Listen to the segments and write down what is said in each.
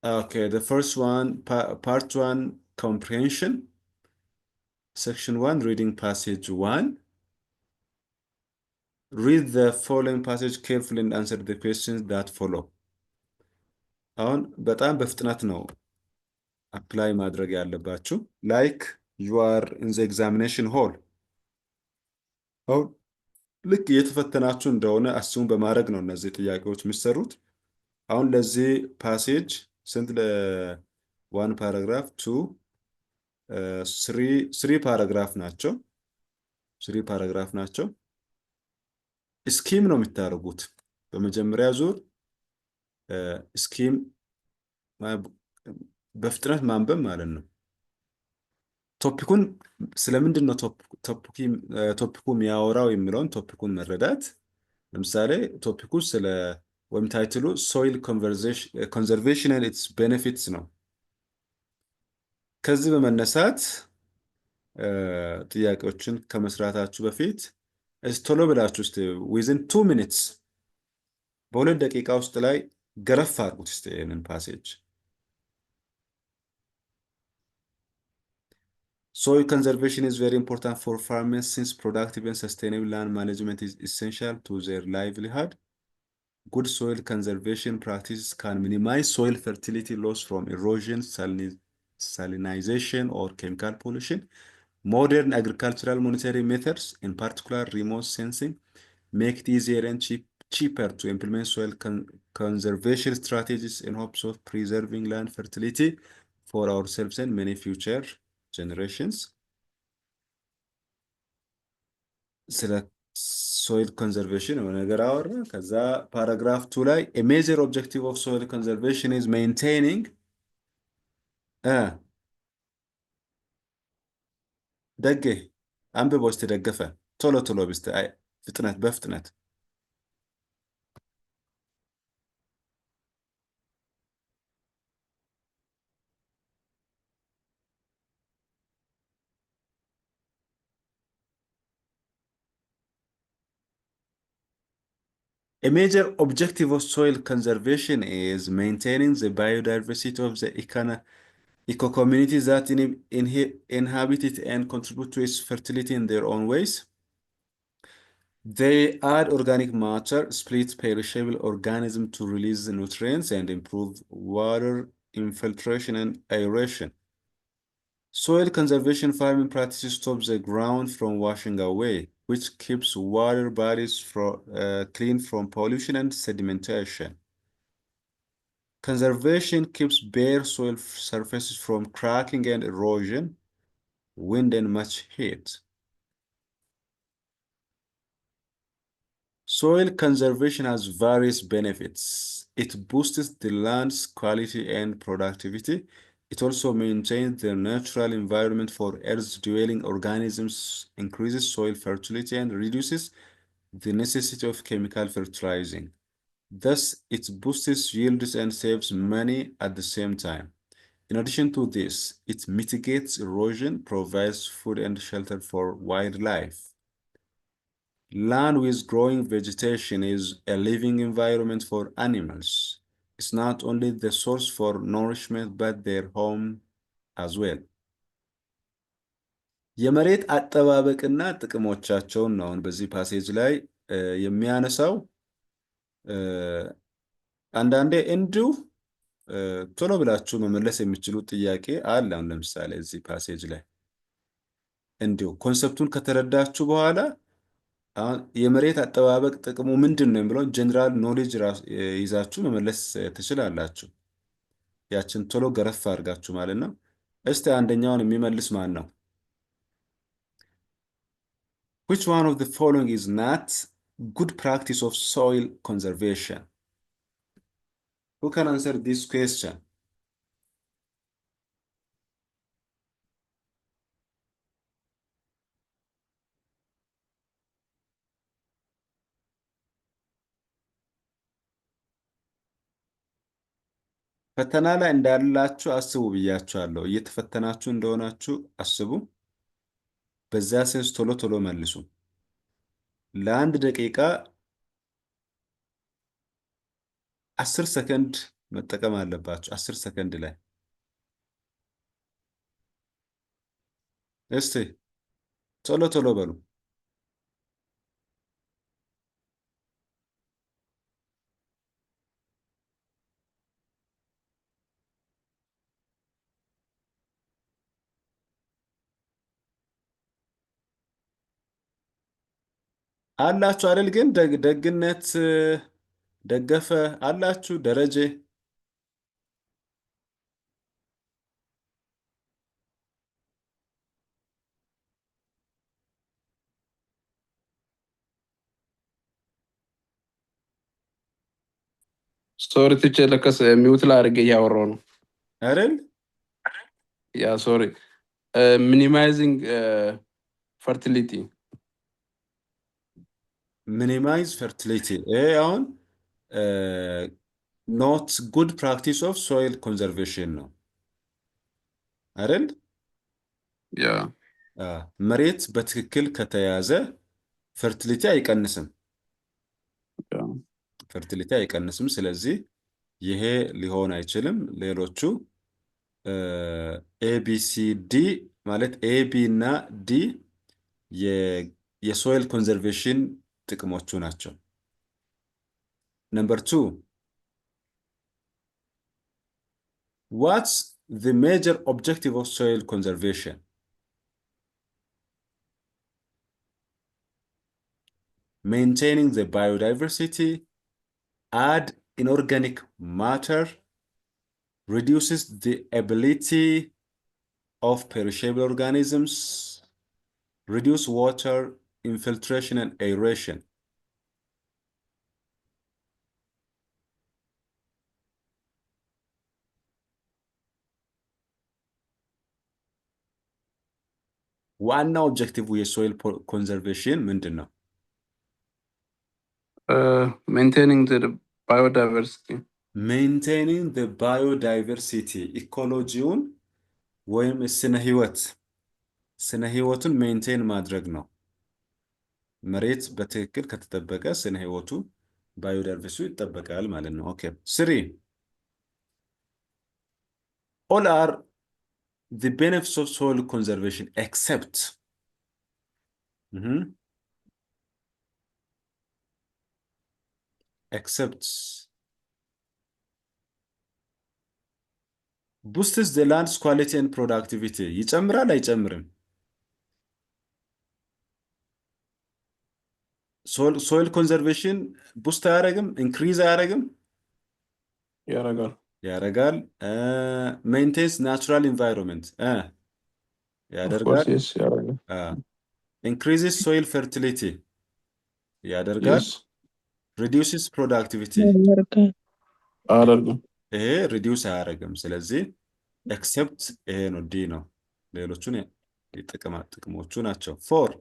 Okay, the first one, part one, comprehension. Section one, reading passage one. Read the following passage carefully and answer the questions that follow. አሁን በጣም በፍጥነት ነው አፕላይ ማድረግ ያለባችሁ። Like you are in the examination hall. አሁን ልክ እየተፈተናችሁ እንደሆነ አስሙ በማድረግ ነው እነዚህ ጥያቄዎች የሚሰሩት። አሁን ለዚህ ፓሴጅ ስንት ለዋን ፓራግራፍ ቱ ስሪ ፓራግራፍ ናቸው። ስሪ ፓራግራፍ ናቸው። ስኪም ነው የምታደርጉት። በመጀመሪያ ዙር ስኪም በፍጥነት ማንበብ ማለት ነው። ቶፒኩን ስለምንድን ነው ቶፒኩ የሚያወራው የሚለውን ቶፒኩን መረዳት። ለምሳሌ ቶፒኩ ስለ ወይም ታይትሉ ሶይል ኮንዘርቬሽን ኤንድ ኢትስ ቤኔፊትስ ነው። ከዚህ በመነሳት ጥያቄዎችን ከመስራታችሁ በፊት ቶሎ ብላችሁ እስቲ ዊዝን 2 ሚኒትስ በሁለት ደቂቃ ውስጥ ላይ ገረፍ አድርጉት እስቲ ይህንን ፓሴጅ። Soil conservation is very important for farmers since productive and sustainable land management is essential to their livelihood. Good soil conservation practices can minimize soil fertility loss from erosion, salinization, or chemical pollution. Modern agricultural monitoring methods, in particular remote sensing, make it easier and cheaper to implement soil conservation strategies in hopes of preserving land fertility for ourselves and many future generations. Soil conservation ነገር አወራ። ከዛ ፓራግራፍ 2 ላይ a major objective of soil conservation is maintaining ደጌ አንብቦ እስቲ ደገፈ ቶሎ ቶሎ ብስተ ፍጥነት በፍጥነት A major objective of soil conservation is maintaining the biodiversity of the eco-communities that inhabit it and contribute to its fertility in their own ways. They add organic matter, split perishable organisms to release nutrients and improve water infiltration and aeration. Soil conservation farming practices stop the ground from washing away, which keeps water bodies clean from pollution and sedimentation. Conservation keeps bare soil surfaces from cracking and erosion, wind, and much heat. Soil conservation has various benefits. It boosts the land's quality and productivity. It also maintains the natural environment for earth-dwelling organisms, increases soil fertility, and reduces the necessity of chemical fertilizing. Thus, it boosts yields and saves money at the same time. In addition to this, it mitigates erosion, provides food and shelter for wildlife. Land with growing vegetation is a living environment for animals. It's not only the source for nourishment, but their home as well. የመሬት አጠባበቅና ጥቅሞቻቸውን ነው በዚህ ፓሴጅ ላይ የሚያነሳው። አንዳንዴ እንዲሁ ቶሎ ብላችሁ መመለስ የሚችሉት ጥያቄ አለ። አሁን ለምሳሌ እዚህ ፓሴጅ ላይ እንዲሁ ኮንሰፕቱን ከተረዳችሁ በኋላ የመሬት አጠባበቅ ጥቅሙ ምንድን ነው የሚለው ጀነራል ኖሌጅ ይዛችሁ መመለስ ትችላላችሁ። ያችን ቶሎ ገረፍ አድርጋችሁ ማለት ነው። እስቲ አንደኛውን የሚመልስ ማን ነው? Which one of the following is not good practice of soil conservation? Who can answer this question? ፈተና ላይ እንዳላችሁ አስቡ ብያችኋለሁ። እየተፈተናችሁ እንደሆናችሁ አስቡ። በዛ ሴንስ ቶሎ ቶሎ መልሱ። ለአንድ ደቂቃ 10 ሰከንድ መጠቀም አለባችሁ 10 ሰከንድ ላይ። እስቲ ቶሎ ቶሎ በሉ። አላችሁ አይደል? ግን ደግነት ደገፈ አላችሁ ደረጀ ሶሪ ትቼ ለከስ ሚውት ላይ አድርጌ እያወራሁ ነው። አይደል? ያ ሶሪ ሚኒማይዚንግ ፈርቲሊቲ ሚኒማይዝ ፈርቲሊቲ ይሄ አሁን ኖት ጉድ ፕራክቲስ ኦፍ ሶይል ኮንዘርቬሽን ነው አይደል? ያ መሬት በትክክል ከተያዘ ፈርቲሊቲ አይቀንስም። ፈርቲሊቲ አይቀንስም። ስለዚህ ይሄ ሊሆን አይችልም። ሌሎቹ ኤቢሲዲ ማለት ኤቢ እና ዲ የሶይል ኮንዘርቬሽን ጥቅሞቹ ናቸው። ነምበር 2 ዋትስ the major objective of soil conservation? Maintaining the biodiversity, add inorganic matter, reduces the ability of perishable organisms, reduce water infiltration and aeration. ዋናው ኦብጀክቲቭ የሶይል ኮንዘርቬሽን ምንድን ነው? ሜንቴኒንግ ባዮዳይቨርሲቲ ሜንቴኒንግ the biodiversity ኢኮሎጂውን ወይም ስነ ህይወቱን ሜንቴን ማድረግ ነው። መሬት በትክክል ከተጠበቀ ስነ ህይወቱ ባዮዳይቨርሲቲ ይጠበቃል ማለት ነው። ኦኬ 3 all are the benefits of soil conservation except except boosts the land's quality and productivity ይጨምራል አይጨምርም? ሶይል ኮንዘርቬሽን ቡስት አያደርግም? ኢንክሪዝ አያደርግም? ያደርጋል። ሜንቴንስ ናቹራል ኢንቫይሮንመንት ያደርጋል። ኢንክሪዝስ ሶይል ፈርቲሊቲ ያደርጋል። ሪዲዩስስ ፕሮዳክቲቪቲ ይሄ ሪዲዩስ አያደርግም። ስለዚህ ኤክሰፕት ይሄ ነው፣ ዲ ነው። ሌሎቹን ጥቅሞቹ ናቸው። 4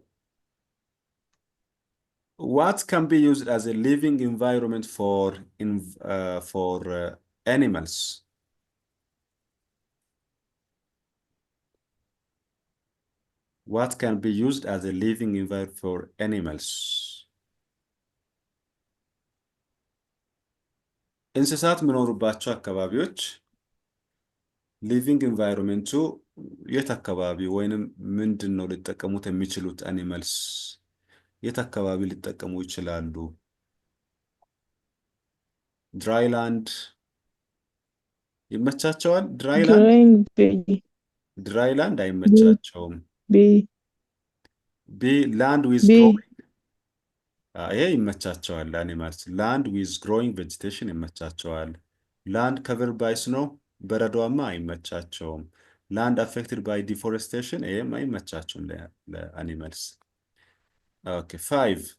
what can be used as a living environment for animals? What can be used as a living environment for animals? እንስሳት የሚኖሩባቸው አካባቢዎች ሊቪንግ ኢንቫይሮንመንቱ የት አካባቢ ወይንም ምንድን ነው ሊጠቀሙት የሚችሉት? አኒማልስ የት አካባቢ ሊጠቀሙ ይችላሉ? ድራይላንድ ይመቻቸዋል? ድራይላንድ አይመቻቸውም። ቢ ላንድ ዊዝ ግሮዊንግ ይሄ ይመቻቸዋል። አኒማልስ ላንድ ዊዝ ግሮዊንግ ቬጂቴሽን ይመቻቸዋል። ላንድ ከቨር ባይ ስኖ በረዷማ አይመቻቸውም። ላንድ አፌክትድ ባይ ዲፎሬስቴሽን ይሄም አይመቻቸውም ለአኒማልስ። ኦኬ 5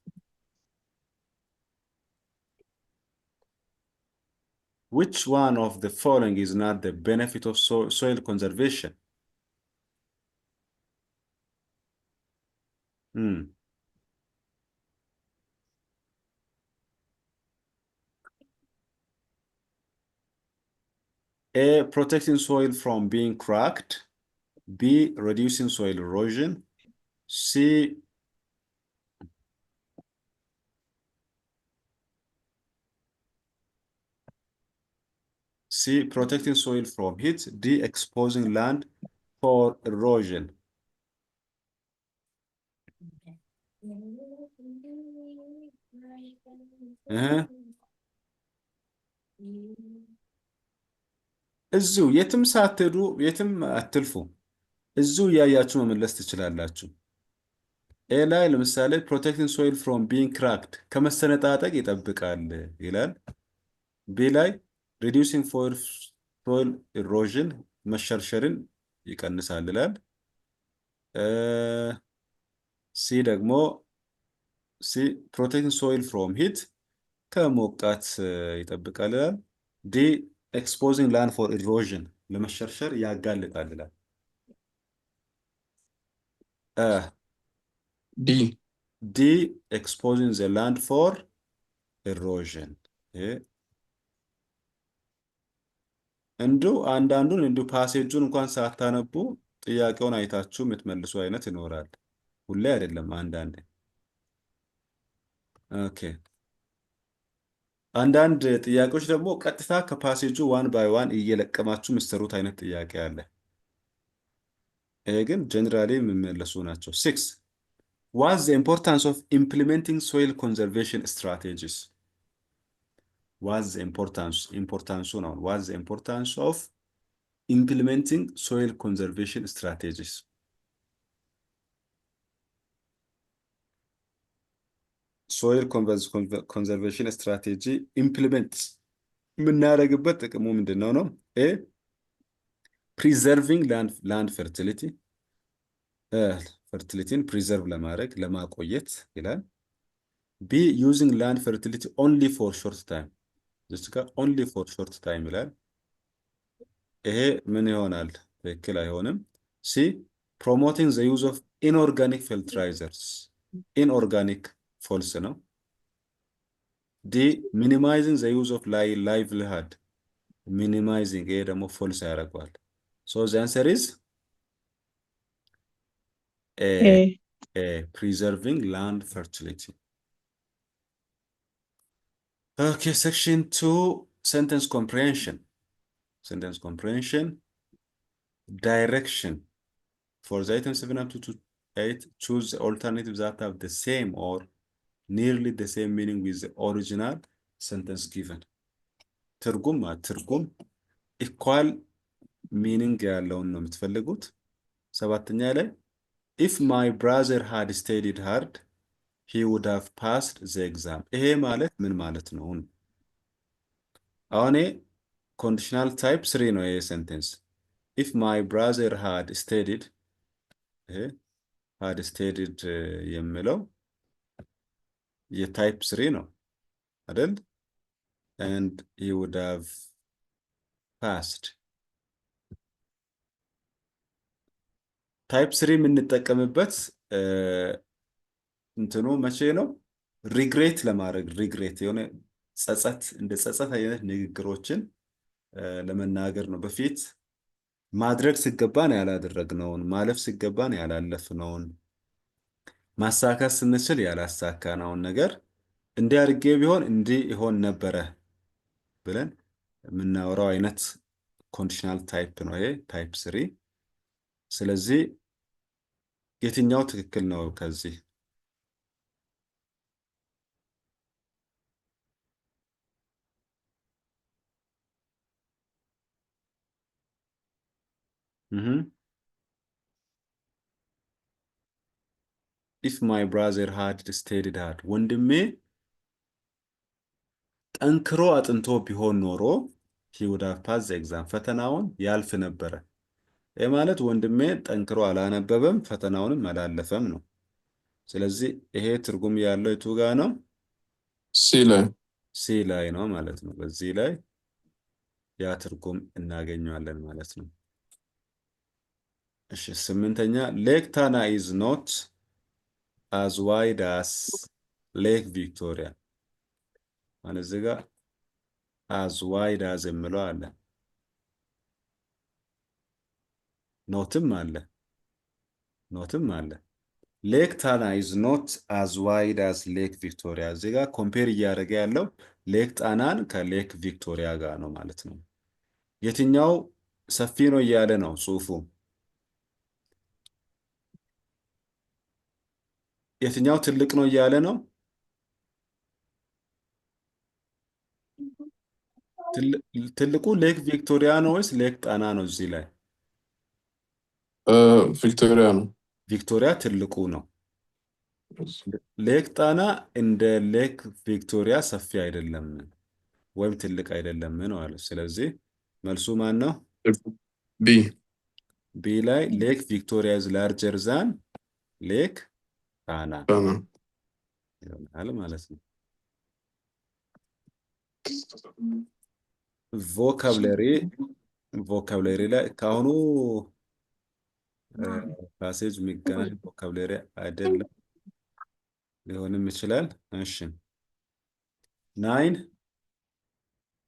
which one of the following is not the benefit of soil conservation? A, protecting soil from being cracked. B, reducing soil erosion. C, C. Protecting soil from heat. D. Exposing land for erosion. እዚሁ የትም ሳትሄዱ የትም አትልፉ። እዚሁ እያያችሁ መመለስ ትችላላችሁ። ኤ ላይ ለምሳሌ ፕሮቴክቲንግ ሶይል ፍሮም ቢንግ ክራክድ ከመሰነጣጠቅ ይጠብቃል ይላል። ቢ ላይ ሪዲዩሲንግ ሶይል ኢሮዥን መሸርሸርን ይቀንሳል ይላል። ሲ ደግሞ ሲ ፕሮቴክቲንግ ሶይል ፍሮም ሂት ከሞቃት ይጠብቃል ይላል። ዲ ኤክስፖዚንግ ላንድ ፎር ኢሮዥን ለመሸርሸር ያጋልጣል ይላል። ዲ ዲ ኤክስፖዚንግ ዘ ላንድ ፎር ኢሮዥን። እንዲሁ አንዳንዱን እንዲሁ ፓሴጁን እንኳን ሳታነቡ ጥያቄውን አይታችሁ የምትመልሱ አይነት ይኖራል። ሁሌ አይደለም፣ አንዳንዴ። ኦኬ። አንዳንድ ጥያቄዎች ደግሞ ቀጥታ ከፓሴጁ ዋን ባይ ዋን እየለቀማችሁ የምትሰሩት አይነት ጥያቄ አለ። ይሄ ግን ጀነራሊ የሚመለሱ ናቸው። 6. What's the importance of implementing soil conservation strategies? What's the importance ነው? What's the importance of implementing soil conservation strategies? ሶይል ኮንዘርቬሽን ስትራቴጂ ኢምፕሊመንት የምናደርግበት ጥቅሙ ምንድነው ነው? ኤ ፕሪዘርቪንግ ላንድ ፈርቲሊቲ ፈርቲሊቲን ፕሪዘርቭ ለማድረግ ለማቆየት ይላል። ቢ ዩዚንግ ላንድ ፈርቲሊቲ ኦንሊ ፎር ሾርት ታይም እዚህ ጋር ኦንሊ ፎር ሾርት ታይም ይላል። ይሄ ምን ይሆናል? ትክክል አይሆንም። ሲ ፕሮሞቲንግ ዘ ዩዝ ኦፍ ኢንኦርጋኒክ ፈርቲላይዘርስ ኢንኦርጋኒክ ፎልስ ነው። ዲ ሚኒማይዚንግ ዘ ዩዝ ኦፍ ላይቭሊሁድ ሚኒማይዚንግ፣ ይሄ ደግሞ ፎልስ ያደርገዋል። ሶ ዘ አንሰር ኢዝ preserving land fertility. Okay, section 2, sentence comprehension. Sentence comprehension. Direction. For the items 7 up to 8, choose the alternatives that have the same or nearly the same meaning with the original sentence given. ትርጉም ኢኳል ሚኒንግ ያለውን ነው የምትፈልጉት። ሰባተኛ ላይ if my brother had studied hard he would have passed the exam። ይሄ ማለት ምን ማለት ነው? አሁን ኮንዲሽናል ታይፕ 3 ነው ይሄ ሴንቴንስ። if my brother had studied የሚለው የታይፕ 3 ነው አይደል? and he would have passed። ታይፕ 3 የምንጠቀምበት እንትኑ መቼ ነው? ሪግሬት ለማድረግ ሪግሬት የሆነ ጸጸት እንደ ጸጸት አይነት ንግግሮችን ለመናገር ነው። በፊት ማድረግ ሲገባን ያላደረግነውን፣ ማለፍ ሲገባን ያላለፍነውን፣ ማሳካት ስንችል ያላሳካነውን ነገር እንዲህ አድርጌ ቢሆን እንዲህ ይሆን ነበረ ብለን የምናወራው አይነት ኮንዲሽናል ታይፕ ነው ይሄ ታይፕ 3። ስለዚህ የትኛው ትክክል ነው ከዚህ? if my brother had studied hard ወንድሜ ጠንክሮ አጥንቶ ቢሆን ኖሮ he would have passed the exam ፈተናውን ያልፍ ነበረ። ይህ ማለት ወንድሜ ጠንክሮ አላነበበም ፈተናውንም አላለፈም ነው። ስለዚህ ይሄ ትርጉም ያለው የቱ ጋር ነው? ሲ ላይ ነው ማለት ነው። በዚህ ላይ ያ ትርጉም እናገኘዋለን ማለት ነው። እሺ፣ ስምንተኛ ሌክ ታና is not as wide as ሌክ ቪክቶሪያ። ማለት እዚህ ጋር as wide as የምለው አለ፣ ኖትም አለ። ሌክ ታና is not as wide as ሌክ ቪክቶሪያ። እዚህ ጋር ኮምፔር እያደረገ ያለው ሌክ ጣናን ከሌክ ቪክቶሪያ ጋር ነው ማለት ነው። የትኛው ሰፊ ነው እያለ ነው ጽሁፉ። የትኛው ትልቅ ነው እያለ ነው። ትልቁ ሌክ ቪክቶሪያ ነው ወይስ ሌክ ጣና ነው? እዚህ ላይ ቪክቶሪያ ነው። ቪክቶሪያ ትልቁ ነው። ሌክ ጣና እንደ ሌክ ቪክቶሪያ ሰፊ አይደለም ወይም ትልቅ አይደለም ነው አለ። ስለዚህ መልሱ ማን ነው? ቢ ቢ ላይ ሌክ ቪክቶሪያ is larger than ሌክ ጣና ጣና። ይሆናል ማለት ነው። ቮካብለሪ ላይ ከአሁኑ ፓሴጅ የሚገናኝ ቮካብለሪ አይደለም፣ ሊሆንም ይችላል። እሺ 9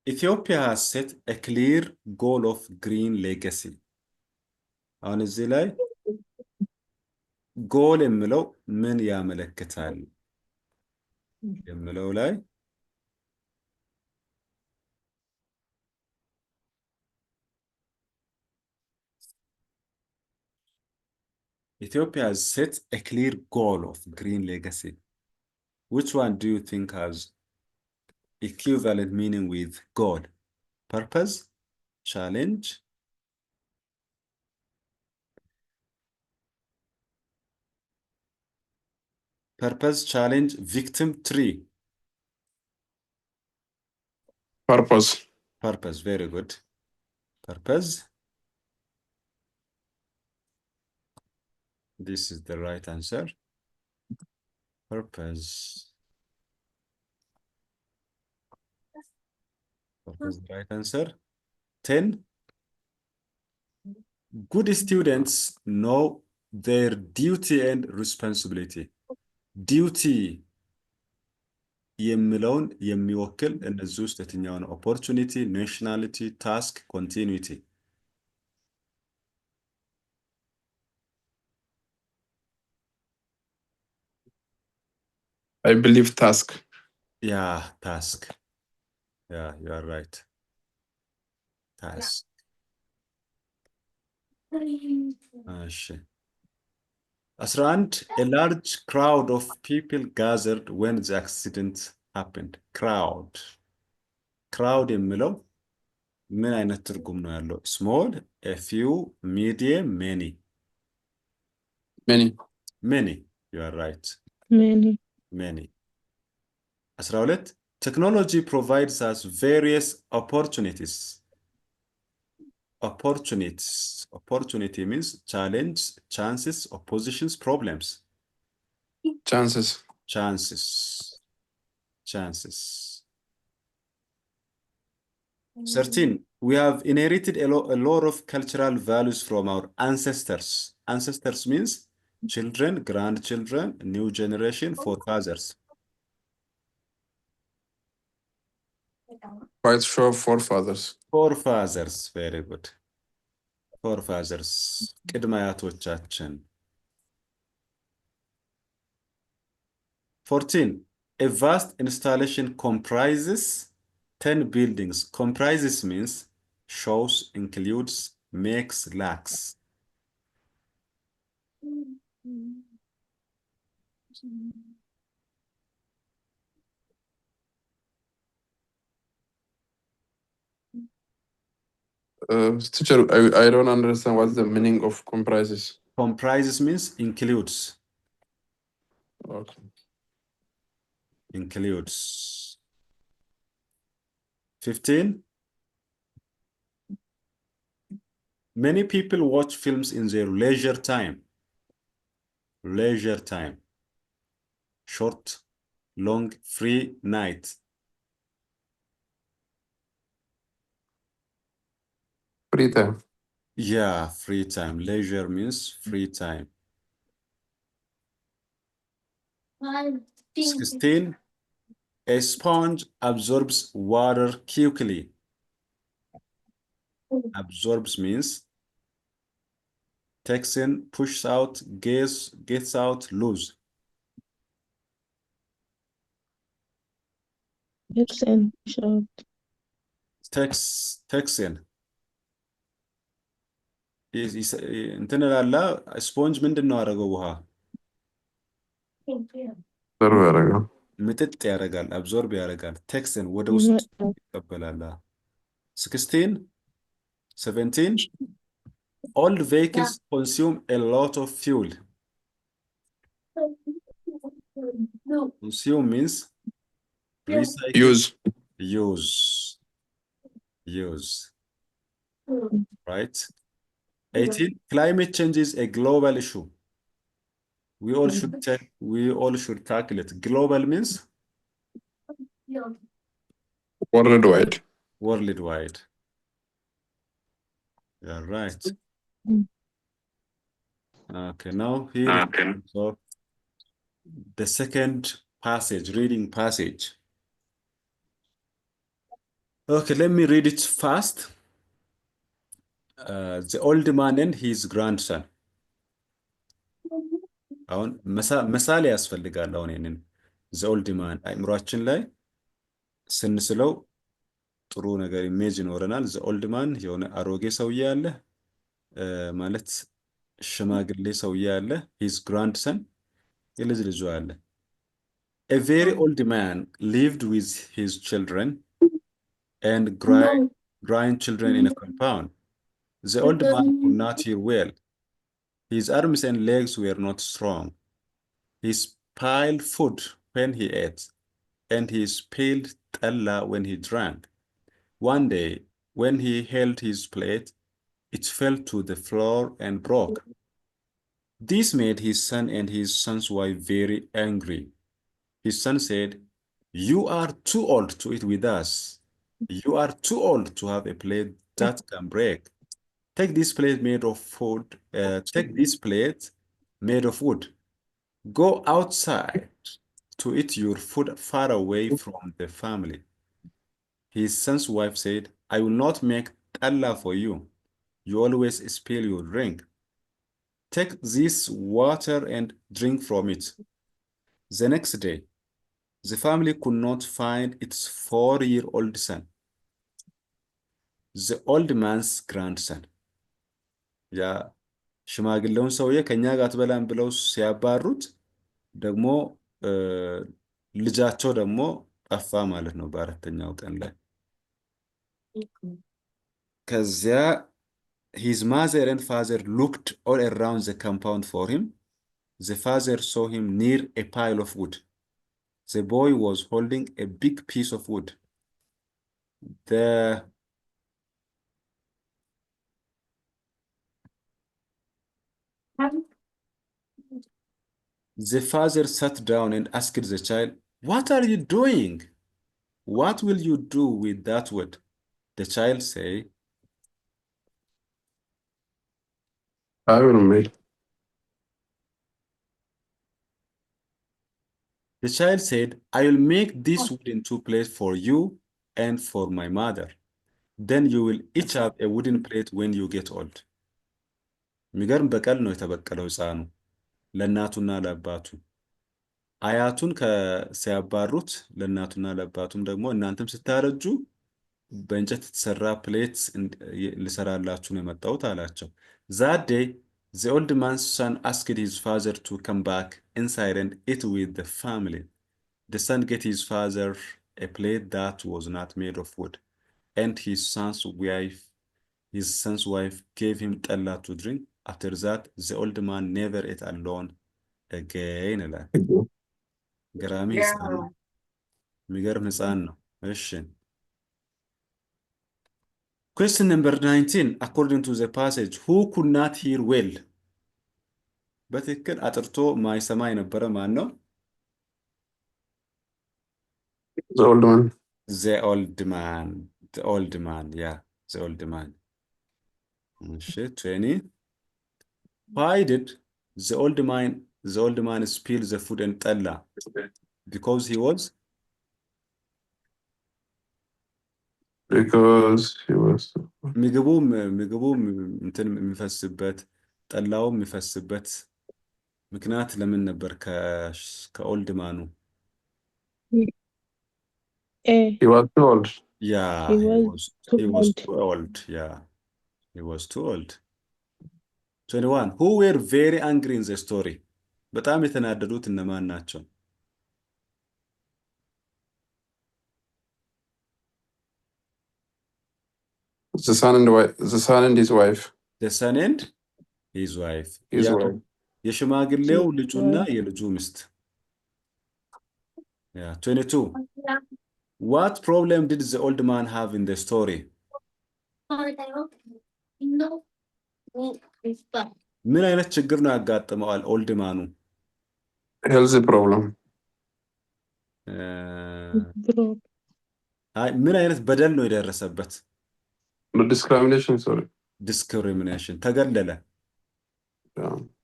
ኢትዮጵያ has set a clear goal of green legacy። አሁን እዚህ ላይ ጎል የሚለው ምን ያመለክታል የሚለው ላይ Ethiopia has set a clear goal of green legacy. Which one do you think has equivalent meaning with goal? Purpose, challenge, victim, tree. Purpose. Very good. Purpose. This is the right answer. Purpose. Purpose, the right answer. 10. Good students know their duty and responsibility. Duty የሚለውን የሚወክል እነዚህ ውስጥ የትኛው ነው? ኦፖርቹኒቲ፣ ናሽናሊቲ፣ ታስክ፣ ኮንቲኒቲ። I believe task. Yeah, task. Yeah, you are right. Task. እሺ 11 A large crowd of people gathered when the accident happened. crowd የሚለው ምን አይነት ትርጉም ነው ያለው? small, a few, medium, many. You are right. Many. 12 Technology provides us various opportunities. Opportunity means challenge, chances, oppositions, problems. Chances. 13 We have inherited a lot of cultural values from our ancestors. Ancestors means children, grandchildren, new generation, forefathers. Quite sure forefathers. Very good. Forefathers. ቅድመ አያቶቻችን። 14 A vast installation comprises 10 buildings. Comprises means shows, includes, makes, lacks. Teacher, I don't understand what's the meaning of comprises. Comprises means includes. Okay. Includes. 15 Many people watch films in their leisure time. Short, long, free, night. Free time. Yeah, free time. Leisure means free time. 16 A sponge absorbs water quickly. Absorbs means takes in, pushes out, gets out, lose. Takes in, push out. Takes in. እንትን ላላ ስፖንጅ ምንድን ነው አደረገው? ውሃ ሰርቭ ያደርጋል። ምጥጥ ያደርጋል፣ አብዞርብ ያደርጋል፣ ቴክስትን ወደ ውስጥ ይቀበላል። 16 17 old vehicles consume a lot of fuel. Consume means recycle, use, right? 18 climate change is a global issue. We all should tackle it. Global means Worldwide. worldwide. Yeah, right. Okay, now here so the second passage, reading passage. Okay, let me read it fast. The old man and his grandson. አሁን ምሳሌ ያስፈልጋል። አሁን ይሄንን the old man አይምሯችን ላይ ስንስለው ጥሩ ነገር ኢሜጅ ይኖረናል። the old man የሆነ አሮጌ ሰውዬ አለ ማለት ሽማግሌ ሰውዬ አለ። his grandson የልጅ ልጁ አለ። A very old man lived with his children and grandchildren in a compound. The old man could not hear well. His arms and legs were not strong. He spilled food when he ate, and he spilled talla when he drank. One day, when he held his plate, it fell to the floor and broke. This made his son and his son's wife very angry. His son said, "You are too old to eat with us. You are too old to have a plate that can break. Take this plate made of food. Take this plate made of wood. Go outside to eat your food far away from the family." His son's wife said, "I will not make talla for you. You always spill your drink. Take this water and drink from it." The next day, the family could not find its 4-year-old son, the old man's grandson. ያ ሽማግሌውን ሰውዬ ከኛ ጋር አትበላም ብለው ሲያባሩት ደግሞ ልጃቸው ደግሞ ጠፋ ማለት ነው በአራተኛው ቀን ላይ። ከዚያ his mother and father looked all around the compound for him. The father saw him near a pile of wood. The boy was holding a big piece of wood. The father sat down and asked the child, "What are you doing? What will you do with that wood?" The child said, I will make. The child said, "I will make this wood into place for you and for my mother. Then you will each have a wooden plate when you get old." የሚገርም በቀል ነው የተበቀለው ሕፃኑ ለእናቱና ለአባቱ። አያቱን ሲያባሩት ለእናቱና ለአባቱም ደግሞ እናንተም ስታረጁ በእንጨት የተሰራ ፕሌት ልሰራላችሁ ነው የመጣሁት አላቸው። That day, the old man's son asked his father to come back inside and eat with the family. The son gave his father a plate that was not made of wood, and his son's wife gave him talla to drink. After that, the old man never ate alone again. ገራሚ ሕፃን ነው። የሚገርም ሕፃን ነው። እሺ Question number 19, according to the passage, who could not hear well? በትክክል አጥርቶ ማይሰማ የነበረ ማን ነው? The old man. The old man. The old man. Yeah, the old man. እሺ 20. Why did the old man spill the food and talla? Because he was ምግቡም እንትን የሚፈስበት ጠላውም የሚፈስበት ምክንያት ለምን ነበር? ከኦልድ ማኑ he was too old. Yeah, he was too old. Yeah, he was too old. 21 who were very angry in the story በጣም የተናደዱት እነማን ናቸው? The son and his wife. the son and his wife His wife. የሽማግሌው ልጁና የልጁ ሚስት yeah 22 what problem did the old man have in the story ምን አይነት ችግር ነው ያጋጠመዋል ኦልድ ማኑ? Health problem. ምን አይነት በደል ነው የደረሰበት? Discrimination, sorry. discrimination ተገለለ።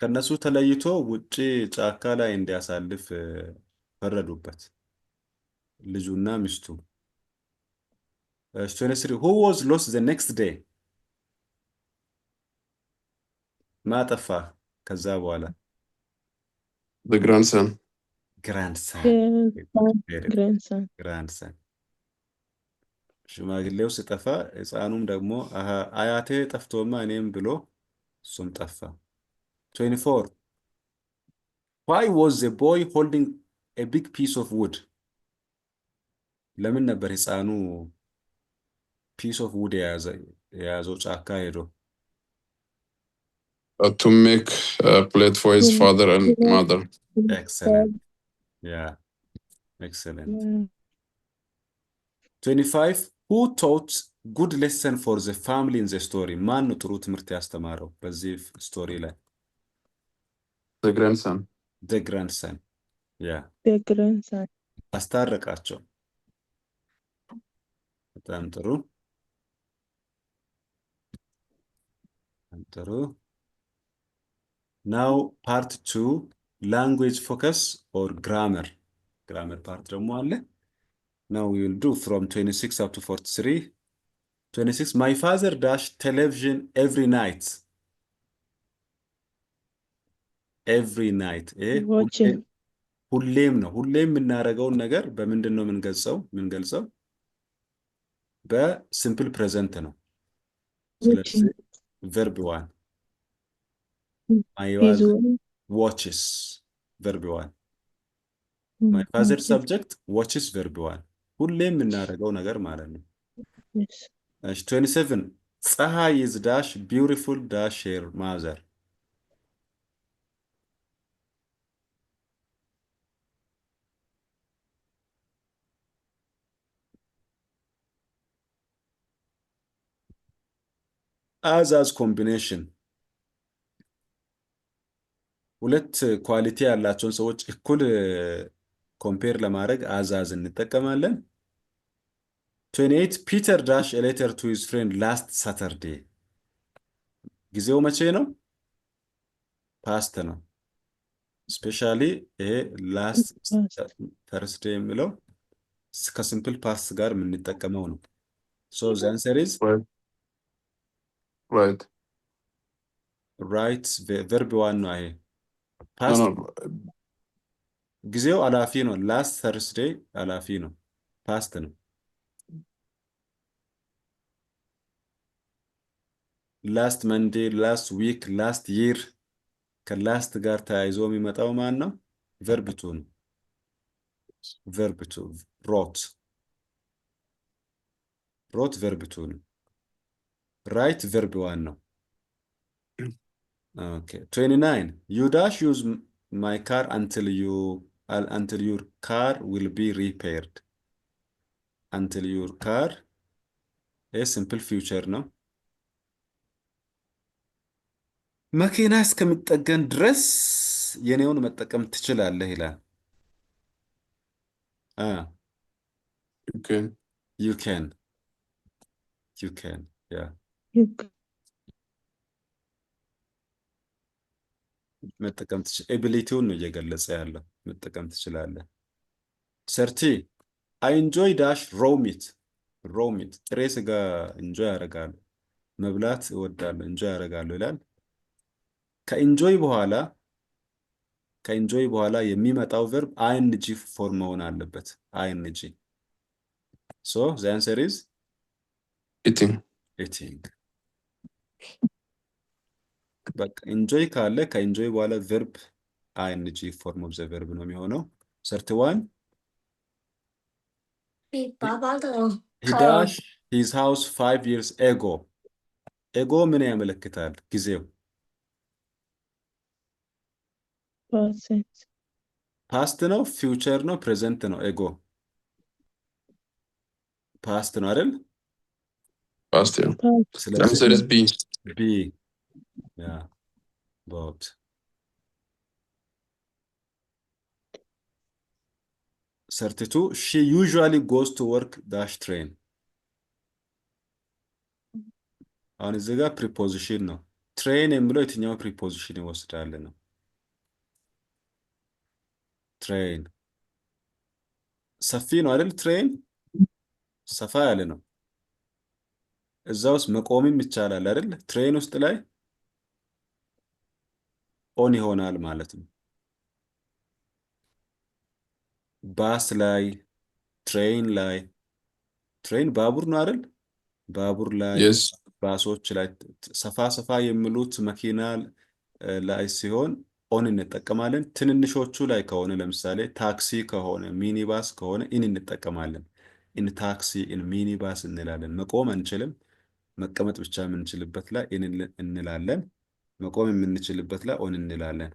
ከነሱ ተለይቶ ውጪ ጫካ ላይ እንዲያሳልፍ ፈረዱበት ልጁና ሚስቱ። 23 who was lost the next day ማጠፋ ከዛ በኋላ? The grandson. grandson ሽማግሌው ሲጠፋ ሕፃኑም ደግሞ አያቴ ጠፍቶማ እኔም ብሎ እሱም ጠፋ። 24 why was the boy holding a big piece of wood ለምን ነበር ሕፃኑ piece of wood የያዘው ጫካ ሄዶ? To make a plate for his father and mother. Excellent. Yeah, excellent. 25 who taught good lesson for the family in the story ማን ነው ጥሩ ትምህርት ያስተማረው በዚህ ስቶሪ ላይ? The grandson. the grandson. Yeah. The grandson. አስታረቃቸው። በጣም ጥሩ ጥሩ። now part 2 language focus or grammar part ደግሞ አለ። now we will do from 26 up to 43. 26 my father dashed television every night. every night ሁሌም ነው። ሁሌም የምናደርገውን ነገር በምንድን ነው የምንገልጸው? በሲምፕል ፕሬዘንት ነው። ስለዚህ verb 1 my father watches verb 1 my father subject watches verb 1 ሁሌም የምናደርገው ነገር ማለት ነው። 27 ፀሐይ is dash beautiful dash her mother. as combination ሁለት ኳሊቲ ያላቸውን ሰዎች እኩል ኮምፔር ለማድረግ as እንጠቀማለን። 28 Peter dash a letter to his friend last Saturday. ጊዜው መቼ ነው? past ነው። especially ይሄ last Thursday የሚለው ከሲምፕል past ጋር የምንጠቀመው ነው። so the answer is right verb 1 ነው። ይሄ past ጊዜው አላፊ ነው። last Thursday አላፊ ነው፣ past ነው። last Monday, last week, last year ከላስት ጋር ተያይዞ የሚመጣው ማን ነው? verb 2 ነው። verb 2 wrote verb 2 ነው። right verb 1 ነው። okay 29 you dash use my car until your car will be repaired. until your car a simple future ነው። መኪና እስከምትጠገን ድረስ የኔውን መጠቀም ትችላለህ ይላል። you can yeah መጠቀም ኤቢሊቲውን ነው እየገለጸ ያለው። መጠቀም ትችላለህ። 30 I enjoy dash raw meat ጥሬ ስጋ enjoy ያደርጋለሁ፣ መብላት እወዳለሁ፣ enjoy ያደርጋለሁ ይላል። ከኢንጆይ በኋላ የሚመጣው verb ing ፎርም መሆን አለበት። ing so the answer is eating. በቃ ኢንጆይ ካለ ከኢንጆይ በኋላ ቨርብ አይንጂ ፎርም ኦፍ ዘ ቨርብ ነው የሚሆነው። 31 he dashed his house 5 years ago. ኤጎ ምን ያመለክታል? ጊዜው ፓስት ነው፣ ፊውቸር ነው፣ ፕሬዘንት ነው? ኤጎ ፓስት ነው አይደል? Past, yeah. The ስለዚህ answer is B. ቢ ያ ቦት 32 she usually goes to work dash train። አሁን እዚህ ጋር ፕሪፖዚሽን ነው። ትሬን የሚለው የትኛው ፕሪፖዚሽን ይወስዳል ነው? ትሬን ሰፊ ነው አይደል? ትሬን ሰፋ ያለ ነው። እዛ ውስጥ መቆምም ይቻላል አይደል? ትሬን ውስጥ ላይ ኦን ይሆናል ማለት ነው። ባስ ላይ፣ ትሬን ላይ፣ ትሬን ባቡር ነው አይደል? ባቡር ላይ፣ Yes. ባሶች ላይ ሰፋ ሰፋ የሚሉት መኪና ላይ ሲሆን ኦን እንጠቀማለን። ትንንሾቹ ላይ ከሆነ ለምሳሌ ታክሲ ከሆነ ሚኒባስ ከሆነ ኢን እንጠቀማለን። ኢን ታክሲ ኢን ሚኒባስ እንላለን። መቆም አንችልም። መቀመጥ ብቻ የምንችልበት ላይ ኢን እንላለን። መቆም የምንችልበት ላይ ኦን እንላለን።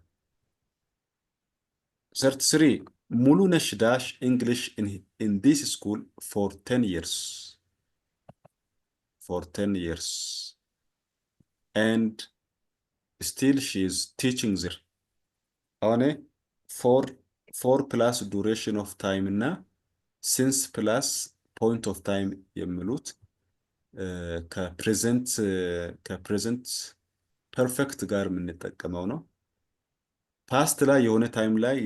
33 ሙሉነሽ ዳሽ እንግሊሽ ኢን ዲስ ስኩል ፎር 10 years for 10 years and still she is teaching there። አሁን ፎር ፕላስ ዱሬሽን ኦፍ ታይም እና ሲንስ ፕላስ ፖይንት ኦፍ ታይም የሚሉት ከፕሬዘንት ፐርፌክት ጋር የምንጠቀመው ነው። ፓስት ላይ የሆነ ታይም ላይ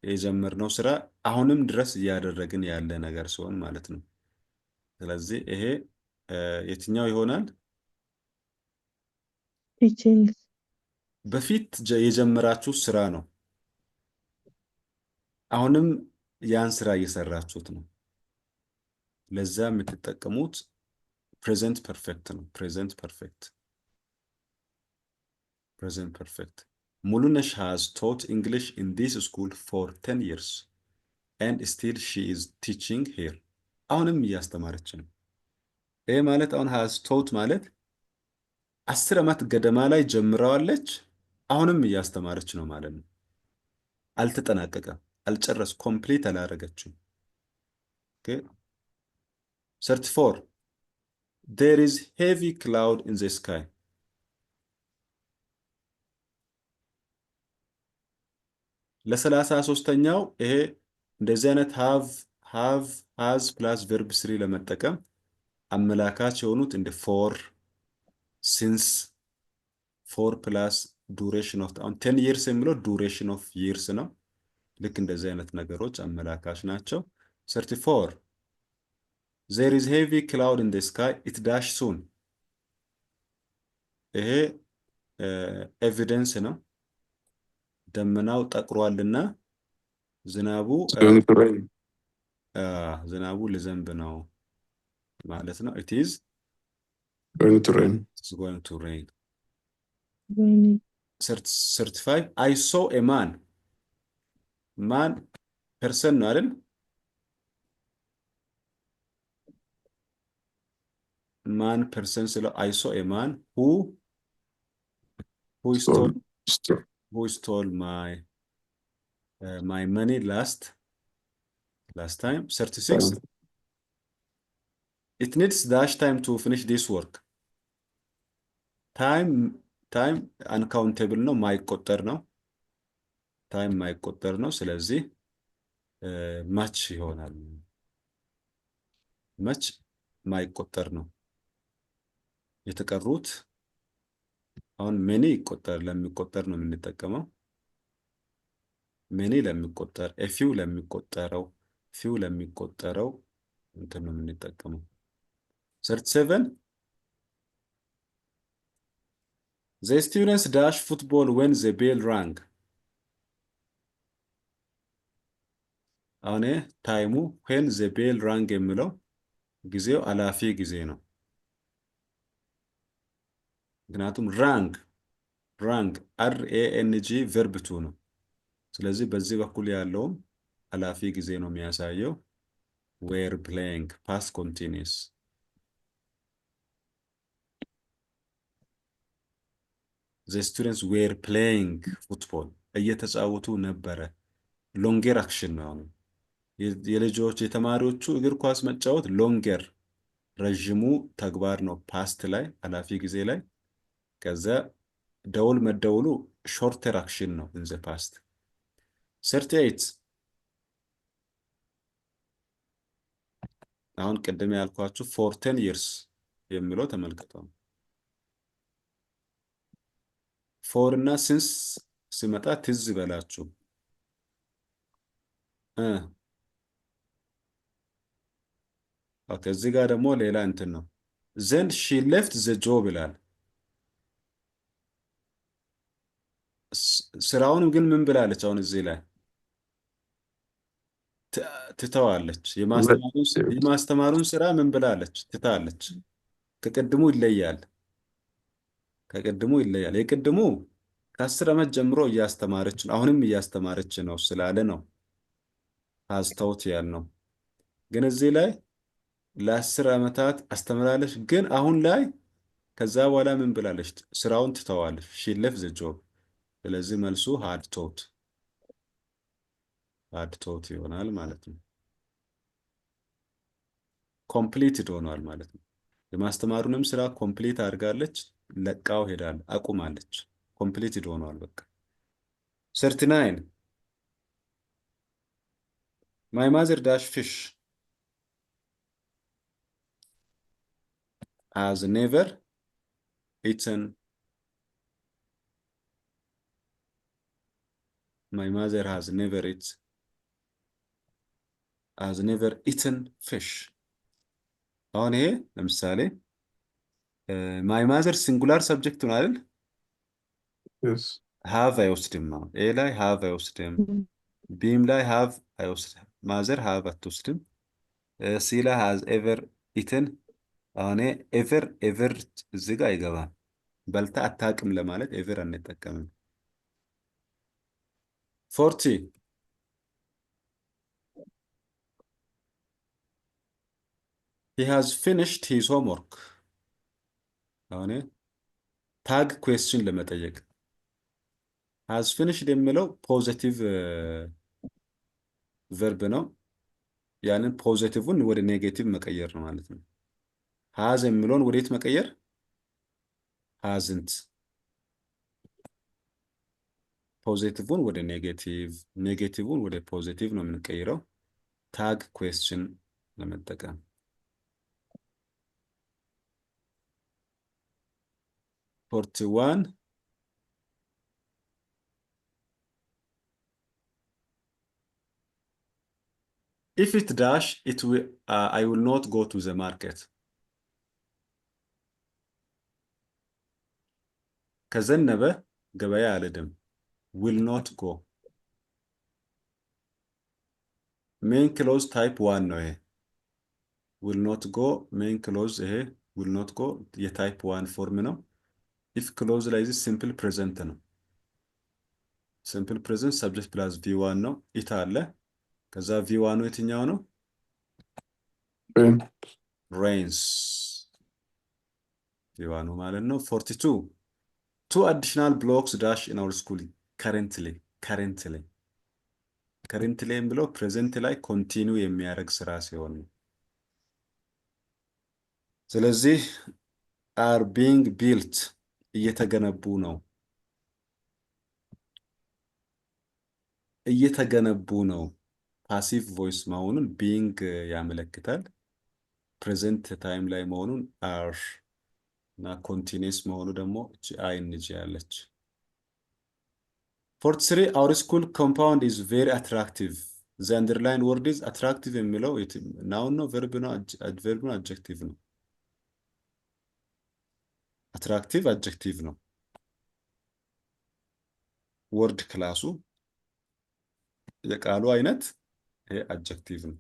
የጀመርነው ስራ አሁንም ድረስ እያደረግን ያለ ነገር ሲሆን ማለት ነው። ስለዚህ ይሄ የትኛው ይሆናል? ቲቺንግ በፊት የጀመራችሁ ስራ ነው። አሁንም ያን ስራ እየሰራችሁት ነው። ለዛ የምትጠቀሙት ፕሬዘንት ፐርፌክት ነው። ፕሬዘንት ፐርፌክት ሙሉነሽ has taught English in this school for 10 years and still she is teaching here። አሁንም እያስተማረች ነው። ይሄ ማለት አሁን has taught ማለት 10 ዓመት ገደማ ላይ ጀምረዋለች፣ አሁንም እያስተማረች ነው ማለት ነው። አልተጠናቀቀም፣ አልጨረስ ኮምፕሊት አላረገችም። ኦኬ 34 there is heavy cloud in the sky። ለ33ኛው ይሄ እንደዚህ አይነት have has plus verb 3 ለመጠቀም አመላካች የሆኑት እንደ ፎር ሲንስ ፎር ፕላስ ዱሬሽን ኦፍ አሁን 10 years የሚለው ዱሬሽን ኦፍ years ነው። ልክ እንደዚህ አይነት ነገሮች አመላካች ናቸው። 34 there is heavy cloud in the sky it dash soon። ይሄ ኤቪደንስ ነው። ደመናው ጠቁሯልና ዝናቡ ሊዘንብ ነው ማለት ነው። it is Going to rain. it's going to rain። 35 I saw a man ፐርሰን ነው አይደል? ማን ፐርሰን ስለው I saw a man who stole my money last time። 36 it needs dash time to finish this work። time uncountable ነው፣ ማይቆጠር ነው። ታይም ማይቆጠር ነው። ስለዚህ ማች ይሆናል። ማች ማይቆጠር ነው። የተቀሩት አሁን ሜኒ ለሚቆጠር ነው የምንጠቀመው። ሜኒ ለሚቆጠር ፊው ለሚቆጠረው እንትን ነው የምንጠቀመው። 37 the students dash football when the bell rang። አሁን ታይሙ when the bell rang የሚለው ጊዜው አላፊ ጊዜ ነው። ምክንያቱም ራንግ ራንግ RANG ቨርብ ቱ ነው። ስለዚህ በዚህ በኩል ያለውም ኃላፊ ጊዜ ነው የሚያሳየው። ዌር ፕሌይንግ ፓስት ኮንቲኒየስ። ዘ ስቱደንትስ ዌር ፕሌይንግ ፉትቦል እየተጫወቱ ነበረ። ሎንጌር አክሽን ነው። የልጆች የተማሪዎቹ እግር ኳስ መጫወት ሎንጌር ረዥሙ ተግባር ነው ፓስት ላይ ኃላፊ ጊዜ ላይ። ከዛ ደውል መደውሉ ሾርተር አክሽን ነው ኢን ዘ ፓስት። 38 አሁን ቅድም ያልኳችሁ ፎር 10 years የሚለው ተመልክተው ፎር እና ሲንስ ሲመጣ ትዝ በላችሁ ኦኬ። እዚህ ጋር ደግሞ ሌላ እንትን ነው። ዘን ሺ ሌፍት ዘ ጆብ ይላል። ስራውን ግን ምን ብላለች? አሁን እዚህ ላይ ትተዋለች። የማስተማሩን ስራ ምን ብላለች? ትታለች። ከቅድሙ ይለያል። የቅድሙ ከ10 ዓመት ጀምሮ እያስተማረች ነው፣ አሁንም እያስተማረች ነው ስላለ ነው አስተውት ያልነው። ግን እዚህ ላይ ለ10 ዓመታት አስተምራለች፣ ግን አሁን ላይ ከዛ በኋላ ምን ብላለች? ስራውን ትተዋለች። ሺ ሌፍት ዘ ጆብ። ስለዚህ መልሱ ሃድ ቶት ይሆናል ማለት ነው። ኮምፕሊትድ ሆኗል ማለት ነው። የማስተማሩንም ስራ ኮምፕሊት አድርጋለች፣ ለቃው ሄዳል፣ አቁማለች። ኮምፕሊትድ ሆኗል በቃ። 39 ማይ ማዘር ዳሽ ፊሽ has never eaten. My mother has never eaten fish. አሁን ይሄ ለምሳሌ ማይ ማዘር ሲንጉላር ሰብጀክት ነው አይደል? ሃቭ አይወስድም ነው። ኤ ላይ ሃቭ አይወስድም፣ ቢም ላይ ሃቭ አይወስድም። ማዘር ሃቭ አትወስድም። ሲ ላይ ሃዝ ኤቨር ኢትን። አሁን ኤቨር እዚህ ጋር አይገባም። በልታ አታውቅም ለማለት ኤቨር አንጠቀምም። 40 he has finished his homework. አሁን ታግ ኩዌስችን ለመጠየቅ has finished የሚለው ፖዚቲቭ ቨርብ ነው። ያንን ፖዚቲቭን ወደ ኔጌቲቭ መቀየር ነው ማለት ነው። has የሚለውን ወዴት መቀየር? hasn't። ፖዚቲቭን ወደ ኔጌቲቭ፣ ኔጌቲቭን ወደ ፖዚቲቭ ነው የምንቀይረው ታግ ኩዌስችን ለመጠቀም። 41 if it dash it will I will not go to the market. ከዘነበ ገበያ አልሄድም። will not go ሜን ክሎዝ ታይፕ 1 ነው ይሄ። will not go ሜን ክሎዝ ይሄ will not go የታይፕ 1 ፎርም ነው። if ክሎዝ ላይ ሲምፕል ፕሬዘንት ነው። ሲምፕል ፕሬዘንት ሰብጀክት ፕላስ V1 ነው። ኢት አለ። ከዛ V1 የትኛው ነው? rains V1 ማለት ነው። 42 two additional blocks dash in our school currently ብለው ፕሬዘንት ላይ ኮንቲኒው የሚያደርግ ስራ ሲሆን ነው። ስለዚህ are being built እየተገነቡ ነው። ፓሲቭ ቮይስ መሆኑን being ያመለክታል። ፕሬዘንት ታይም ላይ መሆኑን are እና ኮንቲኒየስ መሆኑ ደግሞ ING ያለች። 43 our school compound is very attractive. the underline word is attractive የሚለው ናውን ነው ቨርብ ነው አድቨርብ ነው አድጀክቲቭ ነው? አትራክቲቭ አድጀክቲቭ ነው። ወርድ ክላሱ የቃሉ አይነት ይሄ አድጀክቲቭ ነው።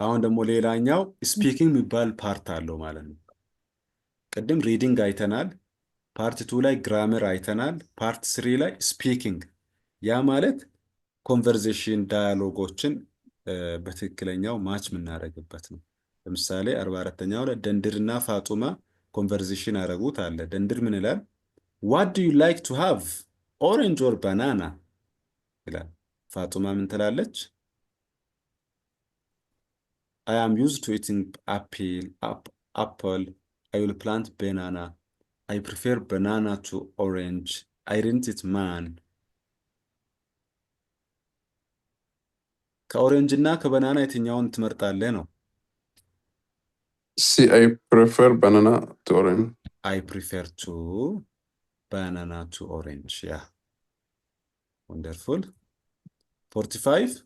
አሁን ደግሞ ሌላኛው ስፒኪንግ የሚባል ፓርት አለው ማለት ነው። ቅድም ሪዲንግ አይተናል። ፓርት 2 ላይ ግራመር አይተናል። ፓርት 3 ላይ ስፒኪንግ፣ ያ ማለት ኮንቨርዜሽን ዳያሎጎችን በትክክለኛው ማች የምናደርግበት ነው። ለምሳሌ 44ኛው ላይ ደንድርና ፋጡማ ኮንቨርዜሽን ያደረጉት አለ። ደንድር ምን ይላል? ዋት ዱ ዩ ላይክ ቱ ሃቭ ኦሬንጅ ኦር ባናና ይላል። ፋጡማ ምን ትላለች? አይ አም ዩዝድ ቱ ኢቲንግ አፕል አይ ዊል ፕላንት ባናና አይ ፕሪፌር ባናና ቱ ኦሬንጅ አይ ሪንት ኢት ማን። ከኦሬንጅ እና ከባናና የትኛውን ትመርጣለህ ነው? See, I prefer banana to orange. I prefer to banana to orange. Yeah. Wonderful. 45.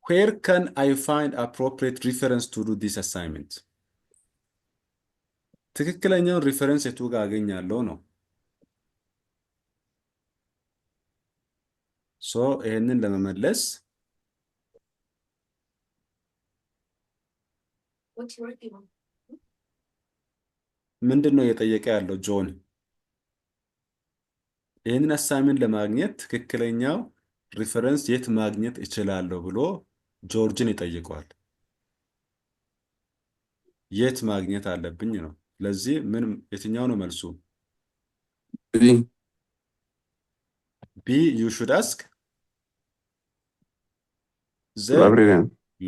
Where can I find appropriate reference to do this assignment? ትክክለኛውን ሪፈረንስ የቱ ጋር አገኛለሁ ነው። ሶ ይሄንን ለመመለስ ምንድን ነው እየጠየቀ ያለው ጆን? ይህንን አሳይመንት ለማግኘት ትክክለኛው ሪፈረንስ የት ማግኘት እችላለሁ ብሎ ጆርጅን ይጠይቀዋል። የት ማግኘት አለብኝ ነው። ስለዚህ ምን የትኛው ነው መልሱ? ቢ you should ask the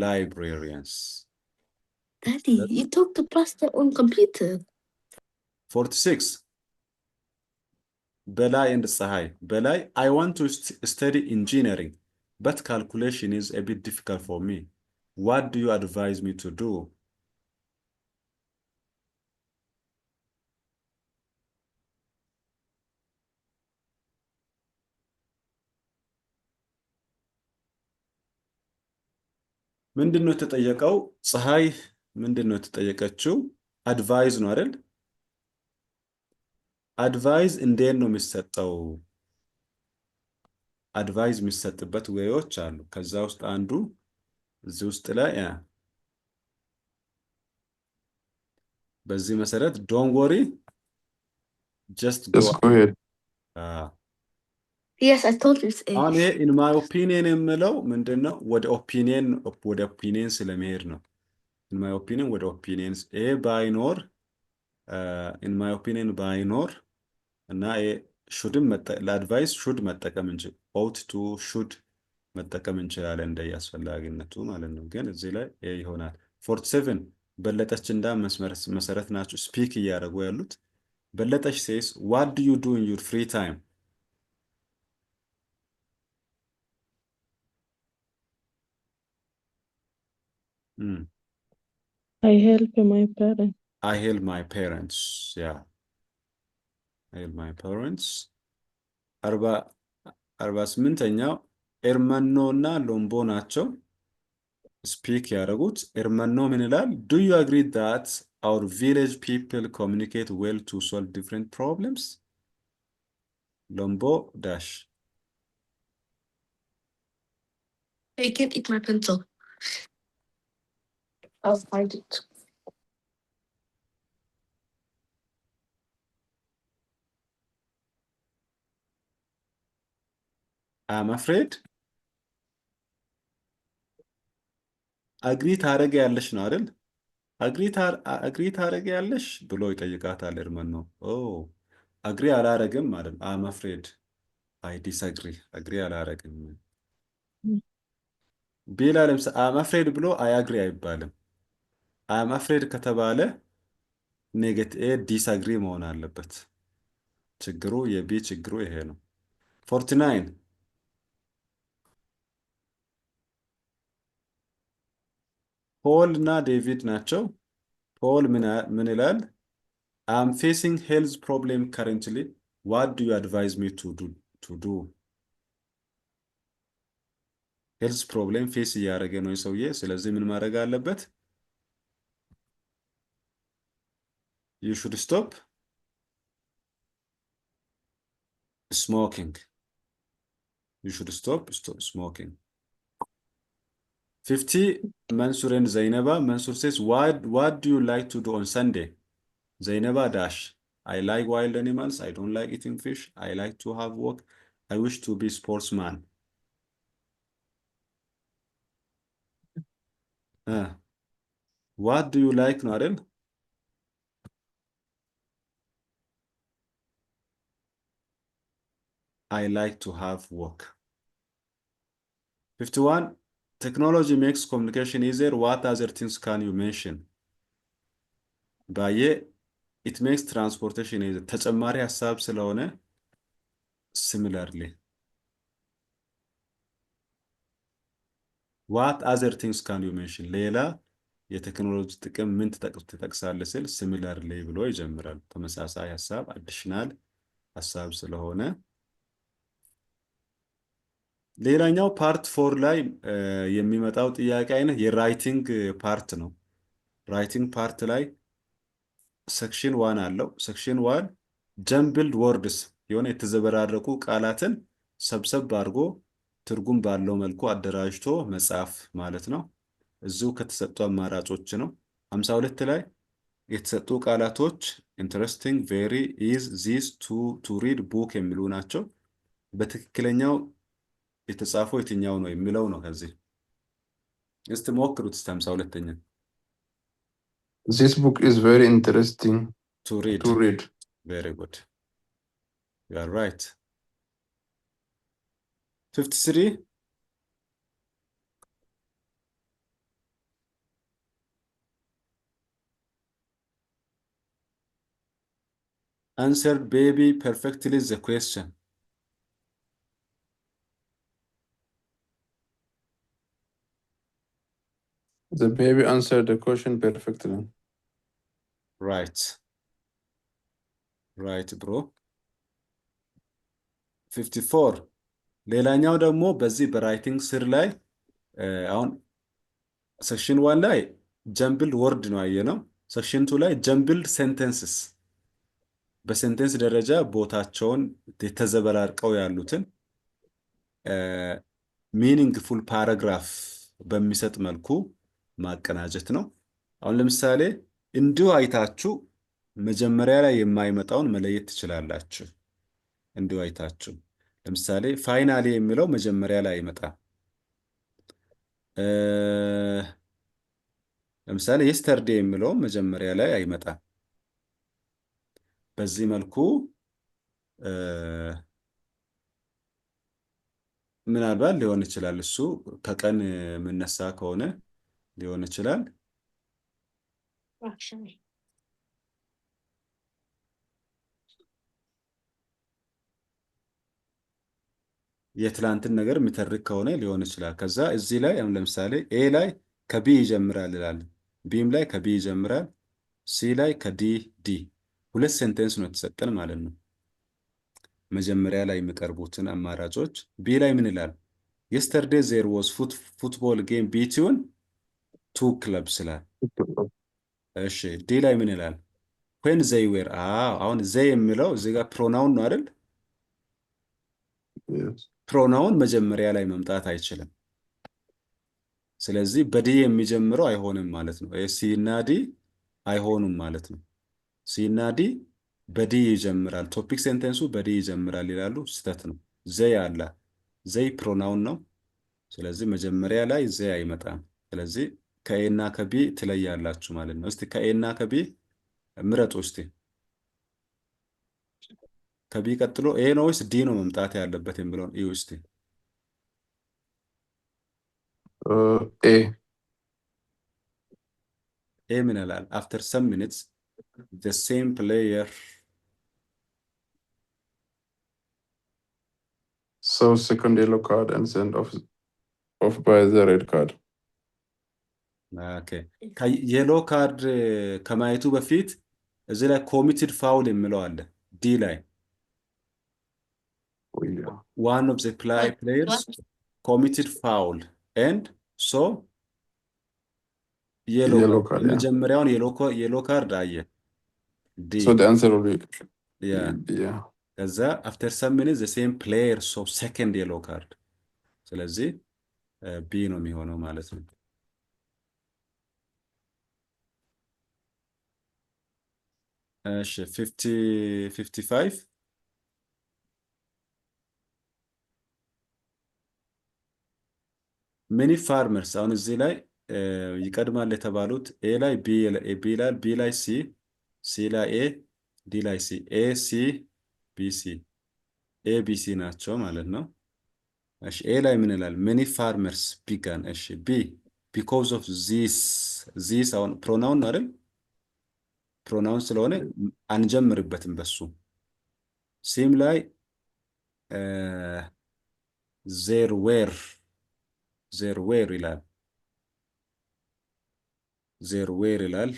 librarians. Daddy, you talk to Pastor on computer. 46. Belai and Sahai. Belai, I want to study engineering, but calculation is a bit difficult for me. What do you advise me to do? ምንድን ነው የተጠየቀው? ፀሐይ ምንድን ነው የተጠየቀችው? አድቫይዝ ነው አይደል? አድቫይዝ እንዴት ነው የሚሰጠው? አድቫይዝ የሚሰጥበት ወዮች አሉ። ከዛ ውስጥ አንዱ እዚህ ውስጥ ላይ በዚህ መሰረት ዶንት ወሪ ጀስት ጎ ahead. Yes, I told you it's A. አሁን ይሄ ኢን ማይ ኦፒኒየን የምለው ምንድነው? ወደ ኦፒኒየን ስለመሄድ ነው። ኢን ማይ ኦፒኒየን ወደ ኦፒኒየንስ ኤ ባይኖር ኢን ማይ ኦፒኒየን ባይኖር እና ሹድም ለአድቫይስ ሹድ መጠቀም እንችል ኦት ቱ ሹድ መጠቀም እንችላለን እንደያስፈላጊነቱ ማለት ነው። ግን እዚህ ላይ ኤ ይሆናል። 47 በለጠች እንዳ መሰረት ናቸው ስፒክ እያደረጉ ያሉት። በለጠች ሴስ ዋት ዱ ዩ ዱ ኢን ዩር ፍሪ ታይም? I help my parents. I help my parents. Yeah. I help my parents. 48ኛው ኤርመኖ እና ሎምቦ ናቸው ስፒክ ያደረጉት። ኤርመኖ ምን ይላል? Do you agree that our village people communicate well to solve different problems? ሎምቦ dash. I can't eat my pencil. I'll find it. I'm afraid. አግሪ ታረገ ያለሽ ነው አይደል? አግሪ ታረገ ያለሽ ብሎ ይጠይቃታል ኤርመኖ። ኦ አግሪ አላረግም ማለት ነው። I'm afraid. I disagree. አግሪ አላረግም። ቢላ ለምሳሌ I'm afraid ብሎ I agree አይባልም። I'm afraid ከተባለ ኔጌቲቭ ዲስአግሪ መሆን አለበት። ችግሩ የቢ ችግሩ ይሄ ነው። 49 ፖል እና ዴቪድ ናቸው። ፖል ምን ይላል? I'm facing health problem currently. What do you advise me to do? ሄልዝ ፕሮብሌም ፌስ እያደረገ ነው የሰውዬ። ስለዚህ ምን ማድረግ አለበት? You should stop smoking. You should stop smoking. 50 Mansur and Zainaba. Mansur says, what do you like to do on Sunday? Zainaba dash. I like wild animals. I don't like eating fish. I like to have work. I wish to be sportsman. What do you like, Narel? I like to have work. 51. Technology makes communication easier. What other things can you mention? ባየ it makes transportation easier. ተጨማሪ ሀሳብ ስለሆነ similarly. What other things can you mention? ሌላ የቴክኖሎጂ ጥቅም ምን ትጠቅሳለህ ስል similarly ብሎ ይጀምራል። ተመሳሳይ ሀሳብ additional ሀሳብ ስለሆነ ሌላኛው ፓርት 4 ላይ የሚመጣው ጥያቄ አይነት የራይቲንግ ፓርት ነው። ራይቲንግ ፓርት ላይ ሴክሽን 1 አለው። ሴክሽን 1 ጀምብልድ ወርድስ የሆነ የተዘበራረቁ ቃላትን ሰብሰብ አድርጎ ትርጉም ባለው መልኩ አደራጅቶ መጻፍ ማለት ነው። እዚሁ ከተሰጡ አማራጮች ነው። 52 ላይ የተሰጡ ቃላቶች ኢንትረስቲንግ፣ ቬሪ፣ ኢዝ፣ ዚስ፣ ቱ ሪድ፣ ቡክ የሚሉ ናቸው። በትክክለኛው የተጻፈው የትኛው ነው የሚለው ነው። ከዚህ እስቲ ሞክሩት። 52ኛ This book is very interesting to read. to read. Very good. You are right. 53. Answered baby perfectly the question. The baby answered the question perfectly. Right. Right, bro. 54. ሌላኛው ደግሞ በዚህ በራይቲንግ ስር ላይ አሁን ሴክሽን 1 ላይ ጀምብል ወርድ ነው ያየነው። ሴክሽን 2 ላይ ጀምብል ሴንተንስስ በሴንተንስ ደረጃ ቦታቸውን የተዘበራርቀው ያሉትን ሚኒንግፉል ፓራግራፍ በሚሰጥ መልኩ ማቀናጀት ነው። አሁን ለምሳሌ እንዲሁ አይታችሁ መጀመሪያ ላይ የማይመጣውን መለየት ትችላላችሁ። እንዲሁ አይታችሁ ለምሳሌ ፋይናሊ የሚለው መጀመሪያ ላይ ይመጣል። ለምሳሌ የስተርዴ የሚለው መጀመሪያ ላይ አይመጣም። በዚህ መልኩ ምናልባት ሊሆን ይችላል። እሱ ከቀን የምነሳ ከሆነ ሊሆን ይችላል። የትላንትን ነገር የሚተርክ ከሆነ ሊሆን ይችላል። ከዛ እዚህ ላይ አሁን ለምሳሌ ኤ ላይ ከቢ ይጀምራል ይላል። ቢም ላይ ከቢ ይጀምራል። ሲ ላይ ከዲ ዲ። ሁለት ሴንቴንስ ነው የተሰጠን ማለት ነው። መጀመሪያ ላይ የሚቀርቡትን አማራጮች ቢ ላይ ምን ይላል? yesterday there was football game between two clubs ይላል። እሺ ዲ ላይ ምን ይላል? when they were አሁን they የሚለው እዚህ ጋር ፕሮናውን ነው አይደል? ፕሮናውን መጀመሪያ ላይ መምጣት አይችልም። ስለዚህ በዲ የሚጀምረው አይሆንም ማለት ነው። ሲ እና ዲ አይሆኑም ማለት ነው። ሲ እና ዲ በዲ ይጀምራል። ቶፒክ ሴንተንሱ በዲ ይጀምራል ይላሉ። ስህተት ነው። ዘይ አለ። ዘይ ፕሮናውን ነው። ስለዚህ መጀመሪያ ላይ ዘይ አይመጣም። ስለዚህ ከኤ እና ከቢ ትለያላችሁ ማለት ነው። እስቲ ከኤ እና ከቢ ምረጡ እስቲ። ከቢ ቀጥሎ ኤ ነው ወይስ ዲ ነው መምጣት ያለበት የሚለውን እዩ እስቲ። A. ኤ ምን ይላል? after some minutes the same player saw second yellow card and sent off by the red card. ኦኬ የሎ ካርድ ከማየቱ በፊት እዚህ ላይ ኮሚትድ ፋውል የሚለው አለ። ዲ ላይ Oh, yeah. one of the players committed foul and so Yellow card, yeah. የመጀመሪያውን የሎ ካርድ አየ። ዲ So the answer will be yeah. ከዛ after some minutes the same player saw second yellow card። ስለዚህ ቢ ነው የሚሆነው ማለት ነው። እሺ 55 many farmers አሁን እዚህ ላይ ይቀድማል የተባሉት ኤ ላይ ቢ ላይ ቢ ላይ ሲ ሲ ላይ ኤ ዲ ላይ ሲ ኤ ሲ ቢ ሲ ኤ ቢ ሲ ናቸው ማለት ነው። እሺ ኤ ላይ ምን ይላል? many farmers began እሺ ቢ because of this አሁን ፕሮናውን አይደል? ፕሮናውን ስለሆነ አንጀምርበትም በሱ። ሲም ላይ there were ይላል there were ይላል።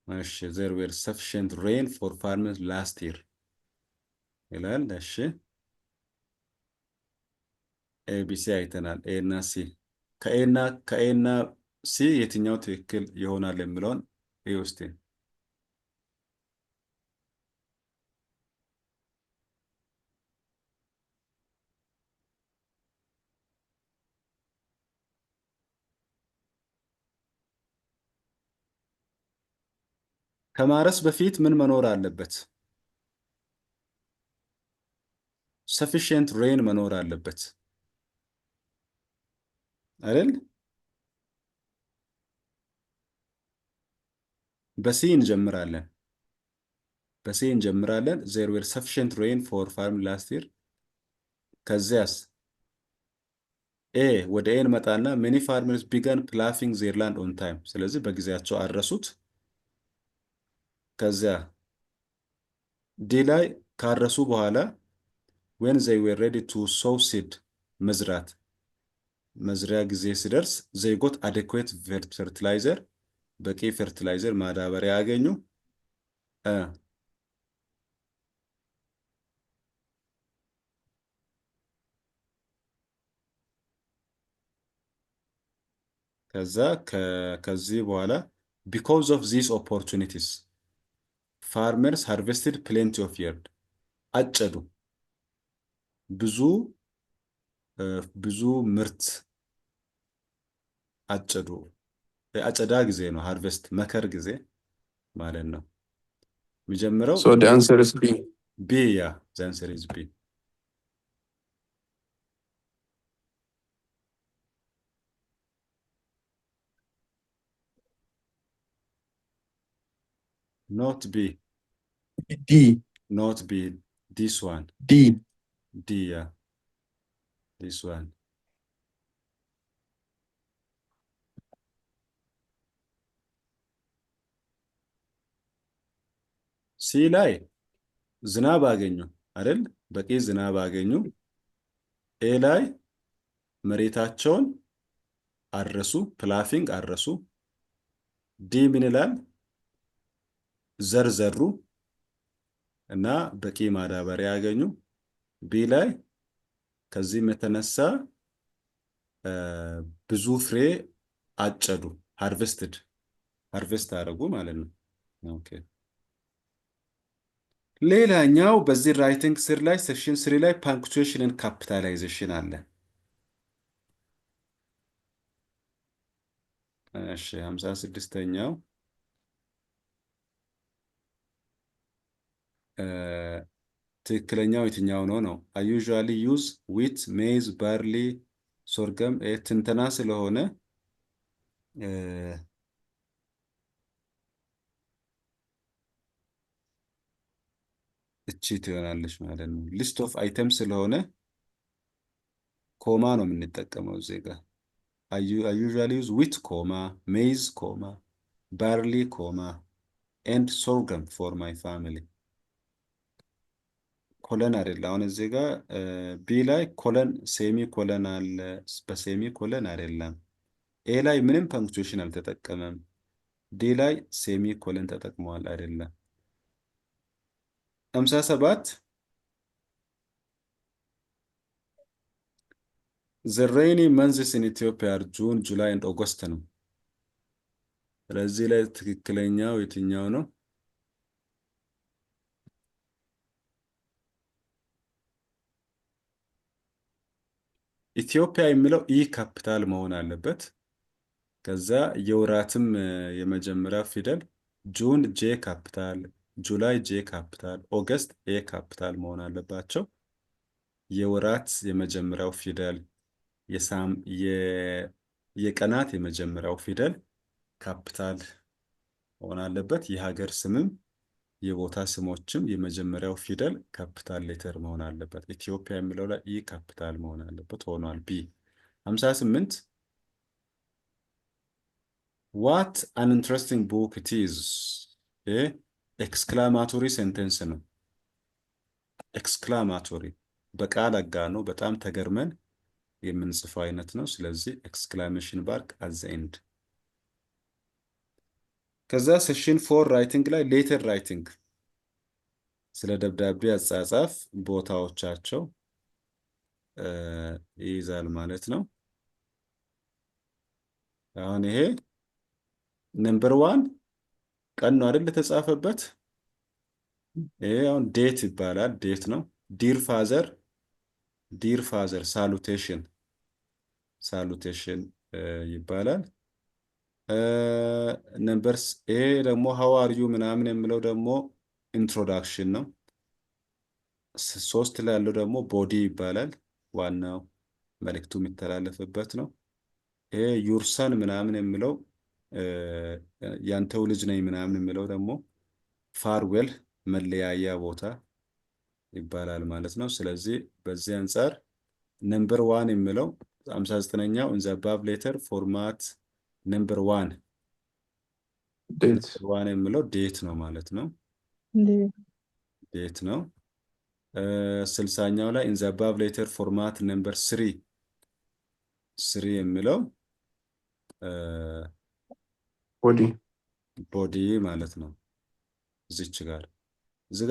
እሺ there were sufficient rain for farmers last year ይላል። እሺ ኤቢሲ አይተናል። ኤ እና ሲ ከኤና ሲ የትኛው ትክክል ይሆናል የሚለውን ውስጥ ከማረስ በፊት ምን መኖር አለበት? sufficient rain መኖር አለበት አይደል? በሲ እንጀምራለን። there were sufficient rain for farm last year። ከዚያስ ኤ ወደ ኤ እንመጣና many farmers began ploughing their land on time። ስለዚህ በጊዜያቸው አረሱት። ከዚያ ዲ ላይ ካረሱ በኋላ when they were ready to sow seed መዝሪያ ጊዜ ሲደርስ they got adequate fertilizer በቂ ፈርቲላይዘር ማዳበሪያ ያገኙ። ከዚህ በኋላ because of these opportunities farmers harvested plenty of yield አጨዱ ብዙ ምርት አጨዱ። አጨዳ ጊዜ ነው ሃርቨስት መከር ጊዜ ማለት ነው የሚጀምረው። So the answer is B. B yeah, the answer is B. Not B. D. Not B. This one. D. D yeah. This one. ሲ ላይ ዝናብ አገኙ አይደል? በቂ ዝናብ አገኙ። ኤ ላይ መሬታቸውን አረሱ ፕላፊንግ አረሱ። ዲ ምን ይላል? ዘርዘሩ እና በቂ ማዳበሪያ ያገኙ። ቢ ላይ ከዚህም የተነሳ ብዙ ፍሬ አጨዱ ሃርቨስት አደረጉ ማለት ነው። ኦኬ ሌላኛው በዚህ ራይቲንግ ስር ላይ ሴክሽን 3 ላይ ፓንክቹዌሽን ኤንድ ካፒታላይዜሽን አለ። እሺ 56ኛው ትክክለኛው የትኛው ነው? I usually use wheat, maize, barley, sorghum ትንተና ስለሆነ እቺ ትሆናለች ማለት ነው። ሊስት ኦፍ አይተም ስለሆነ ኮማ ነው የምንጠቀመው እዚህ ጋር። I usually use wheat, maize, barley, and sorghum for my family። ኮለን አይደለ። አሁን እዚህ ጋር ቢ ላይ ኮለን ሴሚ ኮለን አለ። በሴሚ ኮለን አይደለም። ኤ ላይ ምንም ፓንክቹዌሽን አልተጠቀመም። ዲ ላይ ሴሚ ኮለን ተጠቅመዋል አይደለም። 57 The rainy months in Ethiopia are June, July and August ነው። ስለዚህ ላይ ትክክለኛው የትኛው ነው? ኢትዮጵያ የሚለው ኢ ካፒታል መሆን አለበት። ከዛ የወራትም የመጀመሪያው ፊደል ጁን ጄ ካፒታል፣ ጁላይ ጄ ካፒታል፣ ኦገስት ኤ ካፒታል መሆን አለባቸው። የወራት የመጀመሪያው ፊደል የቀናት የመጀመሪያው ፊደል ካፒታል መሆን አለበት። የሀገር ስምም የቦታ ስሞችም የመጀመሪያው ፊደል ካፒታል ሌተር መሆን አለበት። ኢትዮጵያ የሚለው ላይ ኢ ካፒታል መሆን አለበት ሆኗል። ቢ 58 ዋት አን ኢንትረስቲንግ ቡክ ኢት ኢዝ። ኤክስክላማቶሪ ሴንቴንስ ነው። ኤክስክላማቶሪ በቃል አጋኖ በጣም ተገርመን የምንጽፈው አይነት ነው። ስለዚህ ኤክስክላሜሽን ማርክ አት ዘ ኤንድ። ከዛ ሴሽን 4 ራይቲንግ ላይ ሌተር ራይቲንግ ስለ ደብዳቤ አጻጻፍ ቦታዎቻቸው ይይዛል ማለት ነው። አሁን ይሄ ነምበር 1 ቀን ነው አይደል የተጻፈበት። ይሄ አሁን ዴት ይባላል። ዴት ነው። ዲር ፋዘር ሳሉቴሽን ይባላል። ነምበርስ ይሄ ደግሞ ሃው አር ዩ ምናምን የሚለው ደግሞ ኢንትሮዳክሽን ነው። 3 ላይ ያለው ደግሞ ቦዲ ይባላል። ዋናው መልእክቱ የሚተላለፍበት ነው። ይሄ ዩርሰን ምናምን የሚለው ያንተው ልጅ ነኝ ምናምን የሚለው ደግሞ ፋርዌል መለያያ ቦታ ይባላል ማለት ነው። ስለዚህ በዚህ አንጻር ነምበር 1 የሚለው 59ኛው ኢን ዘ አባቭ ሌተር ፎርማት ነምበር 1 ዴት 1 የሚለው ዴት ነው ማለት ነው። ዴት ነው። 60ኛው ላይ ኢን ዘ አባቭ ሌተር ፎርማት ነምበር 3 የሚለው ቦዲ ማለት ነው። እዚች ጋር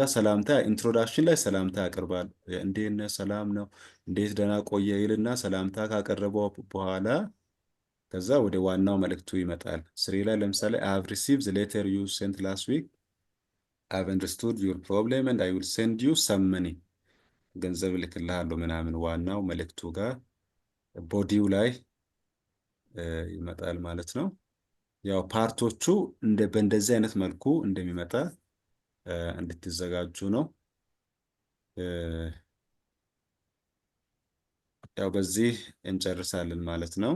ሰላምታ ኢንትሮዳክሽን ላይ ሰላምታ ያቀርባል። እንዴት ነህ፣ ሰላም ነው፣ እንዴት ደህና ቆየ ይልና ሰላምታ ካቀረበው በኋላ ከዛ ወደ ዋናው መልእክቱ ይመጣል። 3 ላይ ለምሳሌ I have received the letter you sent last week. I have understood your problem and I will send you some money. ገንዘብ ልክልሃለሁ ምናምን ዋናው መልእክቱ ጋር ቦዲው ላይ ይመጣል ማለት ነው። ያው ፓርቶቹ በእንደዚህ አይነት መልኩ እንደሚመጣ እንድትዘጋጁ ነው። ያው በዚህ እንጨርሳለን ማለት ነው።